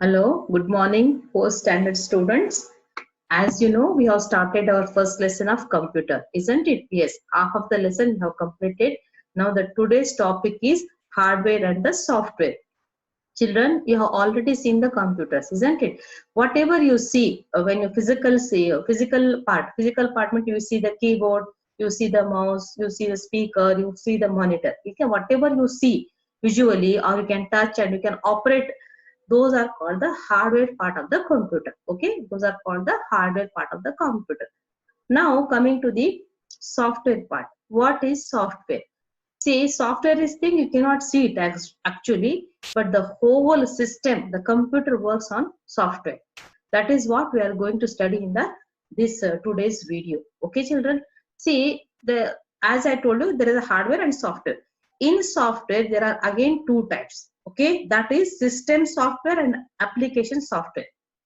Hello, good morning, post standard students. As you know, we have started our first lesson of computer, isn't it? Yes, half of the lesson we have completed. Now, the today's topic is hardware and the software. Children, you have already seen the computers, isn't it? Whatever you see when you physical part means you see the keyboard, you see the mouse, you see the speaker, you see the monitor. Okay, whatever you see visually or you can touch and you can operate, those are called the hardware part of the computer. Okay, those are called the hardware part of the computer. Now coming to the software part. What is software? See, software is thing you cannot see it actually, but the whole system, the computer works on software. That is what we are going to study in the this today's video. Okay, children. See, the as I told you, there is a hardware and software. In software, there are again two types. Okay, that is system software and application software.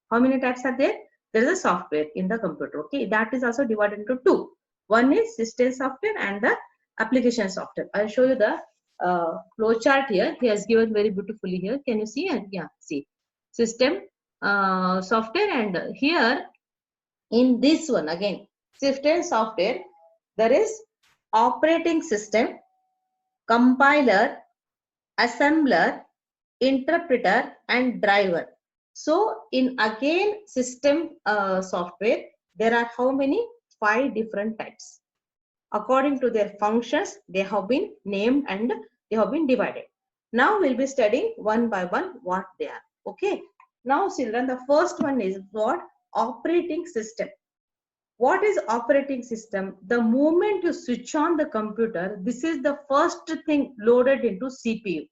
How many types are there? There is a software in the computer. Okay, that is also divided into two. One is system software and the application software. I'll show you the flow chart here. He has given very beautifully here. Can you see? And yeah, see system software, and here in this one again system software there is operating system, compiler, assembler, interpreter, and driver. So in again system software there are how many? 5 different types. According to their functions, they have been named and they have been divided. Now we'll be studying one by one what they are. Okay. Now, children, the first one is what? Operating system. What is operating system? The moment you switch on the computer, this is the first thing loaded into CPU.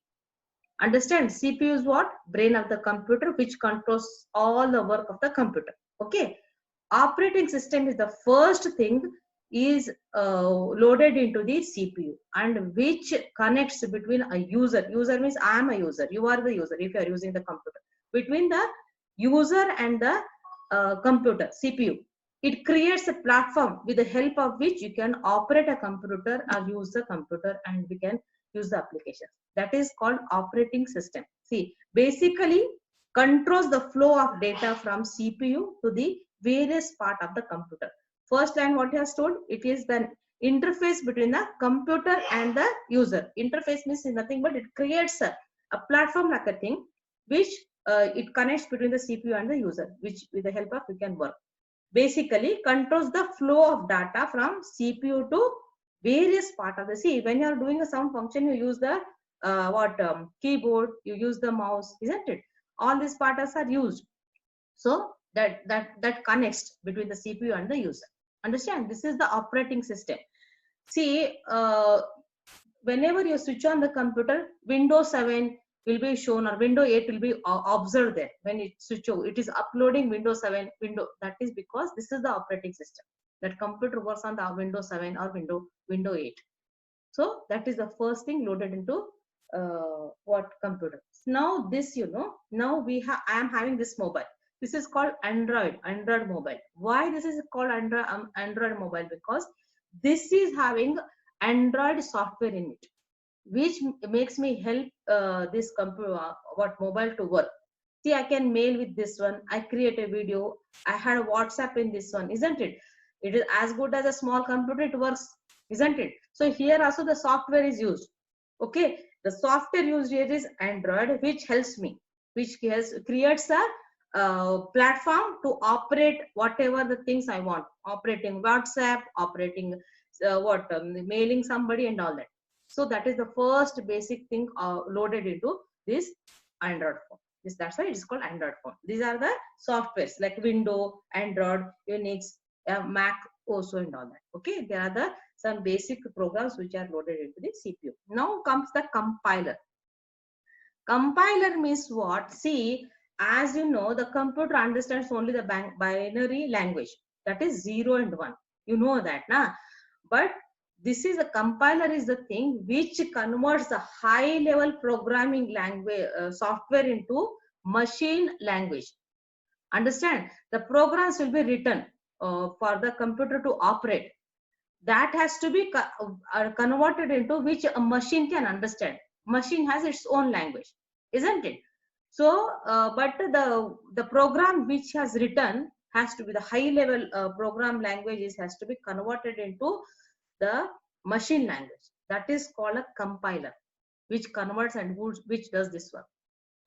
Understand? CPU is what? Brain of the computer, which controls all the work of the computer. Okay. Operating system is the first thing is loaded into the CPU, and which connects between a user. User means I am a user, you are the user if you are using the computer. Between the user and the computer, CPU. It creates a platform with the help of which you can operate a computer or use the computer, and we can use the applications. That is called operating system. See, basically controls the flow of data from CPU to the various part of the computer. First line what he has told, it is the interface between the computer and the user. Interface means nothing but it creates a platform like a thing which it connects between the CPU and the user, which with the help of we can work. Basically controls the flow of data from CPU to various part of the C. When you are doing a sound function, you use the keyboard, you use the mouse, isn't it? All these parts are used. So that connects between the CPU and the user. Understand? This is the operating system. See, whenever you switch on the computer, Windows 7 will be shown or Windows 8 will be observed there. When it switch over, it is uploading Windows 7 window. That is because this is the operating system. That computer works on the Windows 7 or Windows 8. So that is the first thing loaded into what computer. Now this, now I am having this mobile. This is called Android mobile. Why this is called Android mobile? Because this is having Android software in it, which makes me help this computer mobile to work. See, I can mail with this one, I create a video, I had a WhatsApp in this one, isn't it? It is as good as a small computer, it works, isn't it? So here also the software is used. Okay, the software used here is Android, which helps me, which creates a platform to operate whatever the things I want, operating WhatsApp, operating mailing somebody and all that. So that is the first basic thing loaded into this Android phone. That's why it is called Android phone. These are the softwares like Windows, Android, Unix, Mac also and all that. Okay, there are some basic programs which are loaded into the CPU. Now comes the compiler. Compiler means what? See, as you know, the computer understands only the binary language, that is 0 and 1. You know that, na? But this is a compiler is the thing which converts the high level programming language software into machine language. Understand? The programs will be written for the computer to operate. That has to be converted into which a machine can understand. Machine has its own language, isn't it? So but the program which has written has to be the high level program languages, has to be converted into the machine language. That is called a compiler, which converts and which does this work.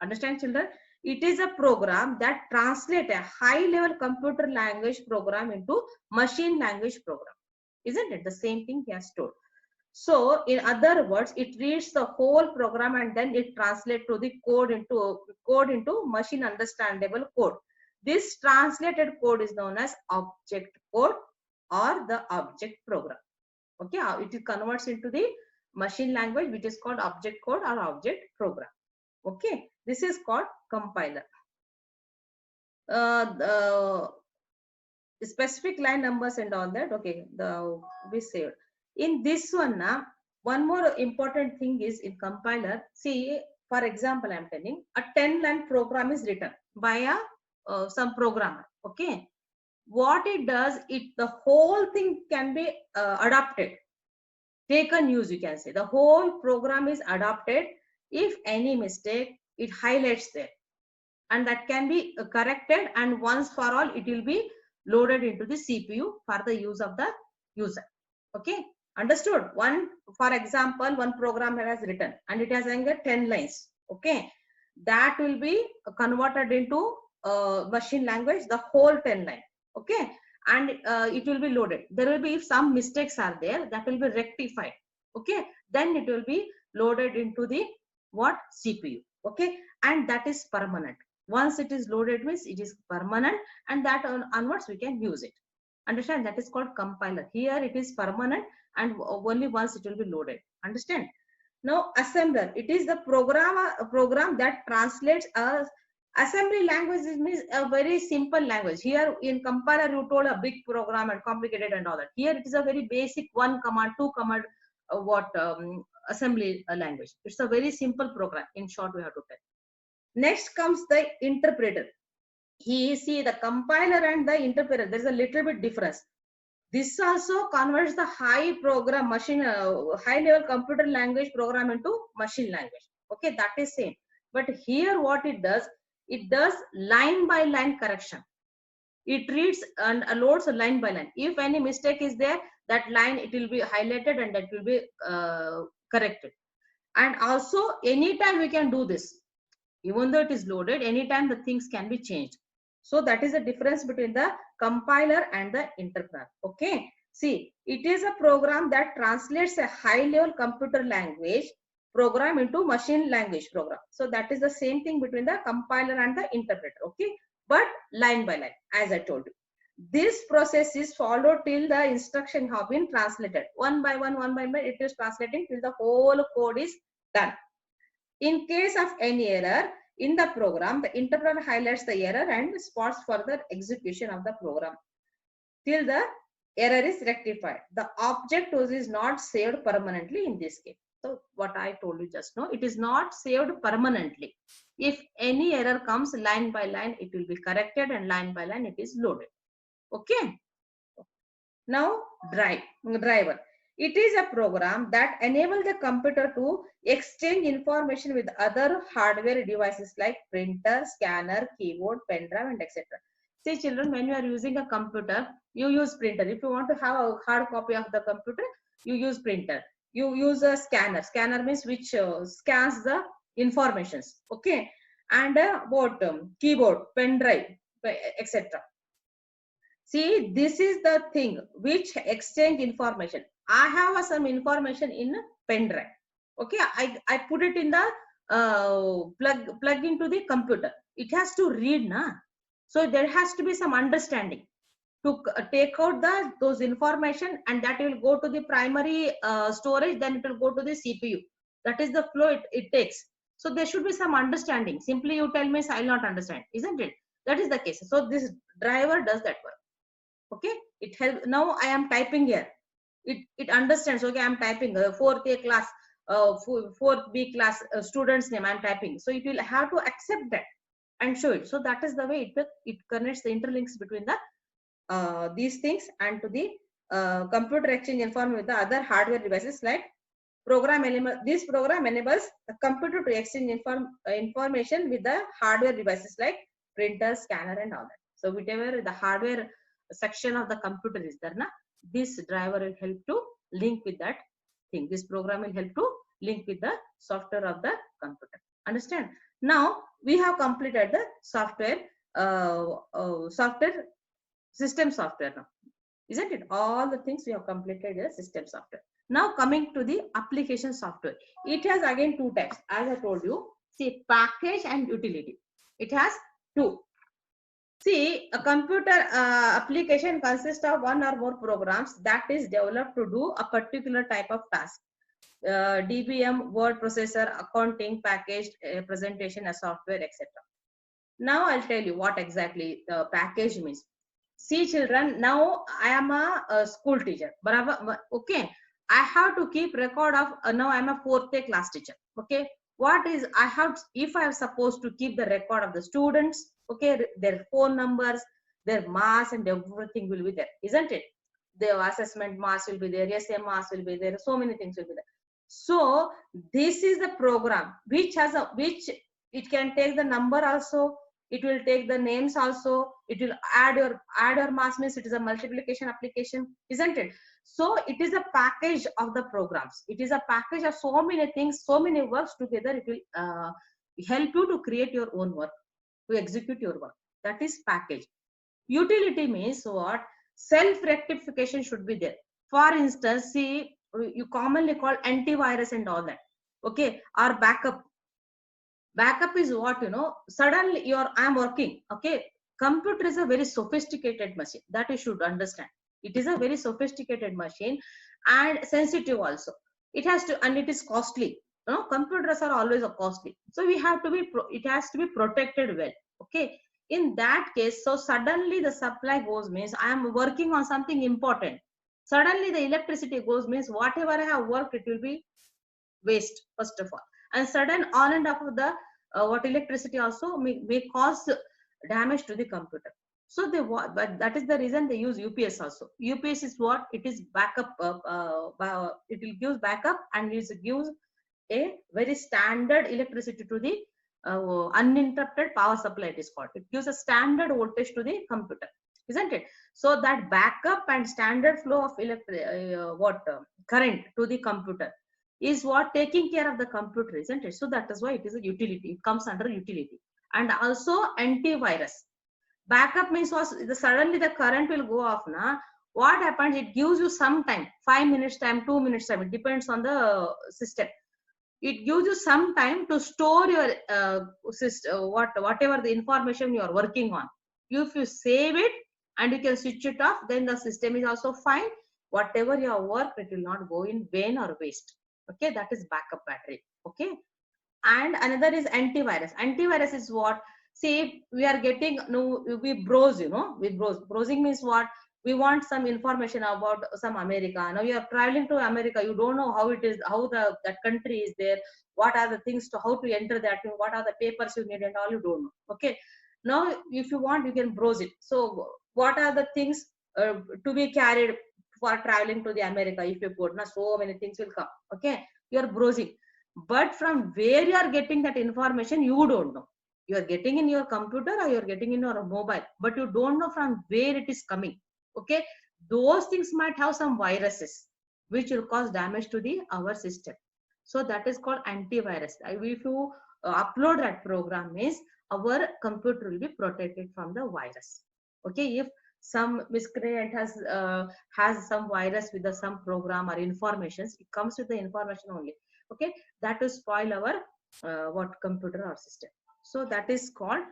Understand, children? It is a program that translates a high level computer language program into machine language program. Isn't it? The same thing he has told. So in other words, it reads the whole program and then it translates to the code into machine understandable code. This translated code is known as object code or the object program. Okay, it converts into the machine language, which is called object code or object program. Okay, this is called compiler. The specific line numbers and all that. Okay, we saved. In this one, one more important thing is in compiler. See, for example, I'm telling a 10-line program is written by some programmer. Okay, what it does, the whole thing can be adapted, taken use, you can say. The whole program is adapted. If any mistake, it highlights there, and that can be corrected, and once for all it will be loaded into the CPU for the use of the user. Okay, understood? For example, one program has written and it has 10 lines. Okay, that will be converted into machine language, the whole 10 line. Okay, and it will be loaded. There will be, if some mistakes are there, that will be rectified. Okay, then it will be loaded into the what? CPU. Okay, and that is permanent. Once it is loaded means it is permanent, and that onwards we can use it. Understand? That is called compiler. Here it is permanent and only once it will be loaded. Understand? Now assembler, it is the program that translates a assembly language. Means a very simple language. Here in compiler you told a big program and complicated and all that. Here it is a very basic 1 command, 2 command assembly language. It's a very simple program. In short, we have to tell. Next comes the interpreter. See the compiler and the interpreter, there's a little bit difference. This also converts the high level computer language program into machine language. Okay, that is same. But here what it does line by line correction. It reads and loads line by line. If any mistake is there, that line it will be highlighted and that will be corrected. And also anytime we can do this. Even though it is loaded, anytime the things can be changed. So that is the difference between the compiler and the interpreter. Okay. See, it is a program that translates a high-level computer language program into machine language program. So that is the same thing between the compiler and the interpreter. Okay. But line by line, as I told you. This process is followed till the instruction have been translated. One by one, it is translating till the whole code is done. In case of any error in the program, the interpreter highlights the error and spots further execution of the program till the error is rectified. The object is not saved permanently in this case. So what I told you just now, it is not saved permanently. If any error comes line by line, it will be corrected, and line by line it is loaded. Okay. Now driver. It is a program that enables the computer to exchange information with other hardware devices like printer, scanner, keyboard, pen drive, and etc. See children, when you are using a computer, you use printer. If you want to have a hard copy of the computer, you use printer. You use a scanner. Scanner means which scans the informations. Okay. And keyboard, pen drive, etc. See, this is the thing which exchange information. I have some information in pen drive. Okay, I put it in the plug into the computer. It has to read, na. So there has to be some understanding to take out those information, and that will go to the primary storage. Then it will go to the CPU. That is the flow it takes. So there should be some understanding. Simply you tell me, I will not understand, isn't it? That is the case. So this driver does that work. Okay, it helps. Now I am typing here. It understands. Okay, I am typing 4th A class, 4th B class student's name. I am typing. So it will have to accept that and show it. So that is the way it connects the interlinks between the these things and to the computer exchange information with the other hardware devices like This program enables the computer to exchange information with the hardware devices like printer, scanner, and all that. So whatever the hardware section of the computer is there, this driver will help to link with that thing. This program will help to link with the software of the computer. Understand? Now we have completed the software, system software now. Isn't it? All the things we have completed the system software. Now coming to the application software. It has again two types. As I told you, see, package and utility. It has two. See, a computer application consists of one or more programs that is developed to do a particular type of task. DBM, word processor, accounting, packaged, presentation, a software, etc. Now I'll tell you what exactly the package means. See, children, now I am a school teacher. Okay, I have to keep record of, now I am a 4th class teacher. Okay, what is, I have, if I am supposed to keep the record of the students, okay, their phone numbers, their marks, and everything will be there, isn't it? The assessment marks will be there, essay marks will be there, so many things will be there. So this is the program which has a, which it can take the number also, it will take the names also, it will add your marks, means it is a multiplication application, isn't it? So it is a package of the programs. It is a package of so many things, so many works together. It will help you to create your own work, to execute your work. That is package. Utility means what? Self-rectification should be there. For instance, see, you commonly call antivirus and all that. Okay, or backup. Backup is what, you know, suddenly I'm working. Okay, computer is a very sophisticated machine, that you should understand. It is a very sophisticated machine and sensitive also. It has to, and it is costly. You know, computers are always costly. So we have to be, it has to be protected well. Okay, in that case, so suddenly the supply goes, means I am working on something important. Suddenly the electricity goes, means whatever I have worked, it will be waste, first of all. And sudden on and off of the what electricity also may cause damage to the computer. So they, but that is the reason they use UPS also. UPS is what? It is backup. It will give backup, and it gives a very standard electricity to the uninterrupted power supply. It is called. It gives a standard voltage to the computer, isn't it? So that backup and standard flow of current to the computer is what taking care of the computer, isn't it? So that is why it is a utility. It comes under utility. And also antivirus. Backup means was suddenly the current will go off. What happens? It gives you some time, 5 minutes time, 2 minutes time. It depends on the system. It gives you some time to store your whatever the information you are working on. If you save it and you can switch it off, then the system is also fine. Whatever your work, it will not go in vain or waste. Okay, that is backup battery. Okay, and another is antivirus. Antivirus is what? See, we are getting, no, we browse, you know, we browse. Browsing means what? We want some information about some America. Now you are traveling to America, you don't know how it is, how that country is there, what are the things to, how to enter that, what are the papers you need and all, you don't know. Okay, now if you want, you can browse it. So what are the things to be carried for traveling to the America? If you put, so many things will come. Okay, you are browsing, but from where you are getting that information, you don't know. You are getting in your computer or you are getting in your mobile, but you don't know from where it is coming. Okay, those things might have some viruses which will cause damage to our system. So that is called antivirus. If you upload that program, means our computer will be protected from the virus. Okay, if some miscreant has some virus with some program or informations, it comes with the information only. Okay, that will spoil our what computer or system. So that is called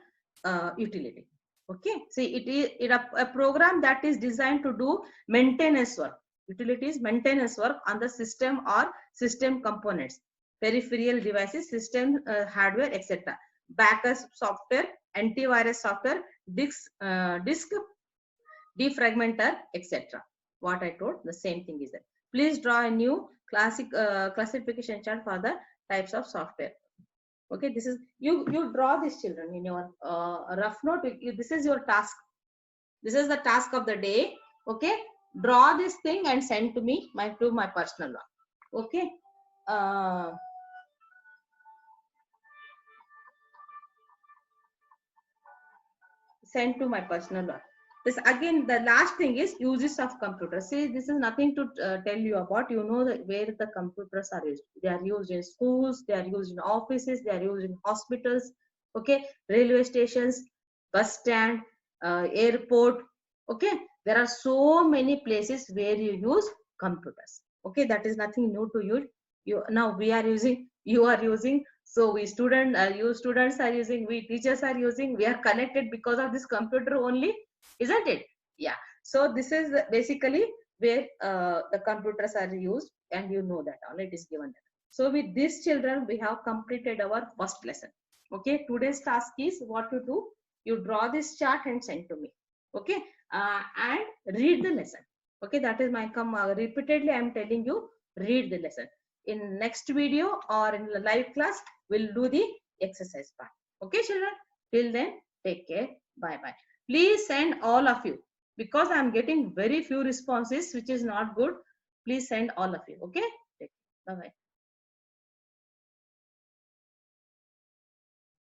utility. Okay, see, it is a program that is designed to do maintenance work. Utility is maintenance work on the system or system components, peripheral devices, system hardware, etc. Backup software, antivirus software, disk defragmenter, etc. What I told, the same thing is there. Please draw a new classification chart for the types of software. Okay, this is, you draw this, children, in your rough note. This is your task. This is the task of the day. Okay, draw this thing and send to me, to my personal one. Okay, send to my personal one. This again, the last thing is uses of computers. See, this is nothing to tell you about. You know that where the computers are used. They are used in schools, they are used in offices, they are used in hospitals, okay, railway stations, bus stand, airport, okay. There are so many places where you use computers. Okay, that is nothing new to you. Now we are using, you are using, so we you students are using, we teachers are using, we are connected because of this computer only, isn't it? Yeah. So this is basically where the computers are used, and you know that all it is given that. So with these children, we have completed our first lesson. Okay. Today's task is what to do. You draw this chart and send to me. Okay. And read the lesson. Okay. That is my repeatedly I am telling you, read the lesson. In next video or in the live class, we'll do the exercise part. Okay, children. Till then, take care. Bye bye. Please send all of you, because I'm getting very few responses, which is not good. Please send all of you. Okay. Bye bye.